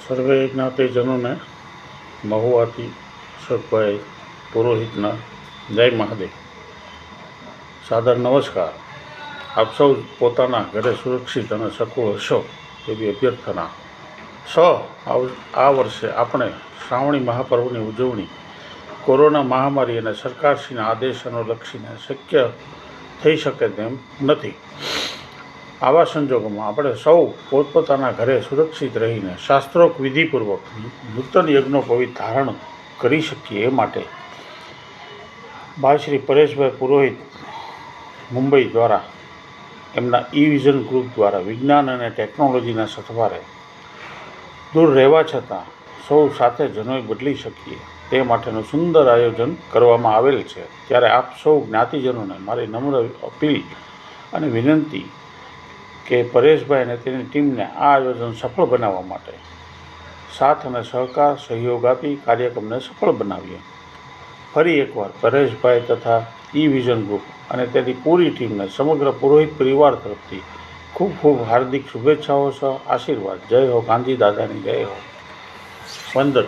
સર્વે જ્ઞાતિજનોને મહુવાથી અશોકભાઈ પુરોહિતના જય મહાદેવ. સાદર નમસ્કાર. આપ સૌ પોતાના ઘરે સુરક્ષિત અને સકુળ હશો એવી અભ્યર્થના. આ વર્ષે આપણે શ્રાવણી મહાપર્વની ઉજવણી કોરોના મહામારી અને સરકારશ્રીના આદેશ અનુલક્ષીને શક્ય થઈ શકે તેમ નથી. આવા સંજોગોમાં આપણે સૌ પોતપોતાના ઘરે સુરક્ષિત રહીને શાસ્ત્રોક્ત વિધિપૂર્વક નૂતન યજ્ઞોપવિત ધારણ કરી શકીએ એ માટે ભાઈ શ્રી પરેશભાઈ પુરોહિત મુંબઈ દ્વારા એમના ઈ-વિઝન ગ્રુપ દ્વારા વિજ્ઞાન અને ટેકનોલોજીના સથવારે દૂર રહેવા છતાં સૌ સાથે જનોઈ બદલી શકીએ તે માટેનું સુંદર આયોજન કરવામાં આવેલ છે. ત્યારે આપ સૌ જ્ઞાતિજનોને મારી નમ્ર અપીલ અને વિનંતી કે પરેશભાઈ અને તેની ટીમને આ આયોજન સફળ બનાવવા માટે સાથ અને સહયોગ આપી કાર્યક્રમને સફળ બનાવીએ. ફરી એકવાર પરેશભાઈ તથા ઈ-વિઝન ગ્રુપ અને તેની પૂરી ટીમને સમગ્ર પુરોહિત પરિવાર તરફથી ખૂબ ખૂબ હાર્દિક શુભેચ્છાઓ સહ આશીર્વાદ. જય હો ગાંધી દાદાની જય હો. વંદન.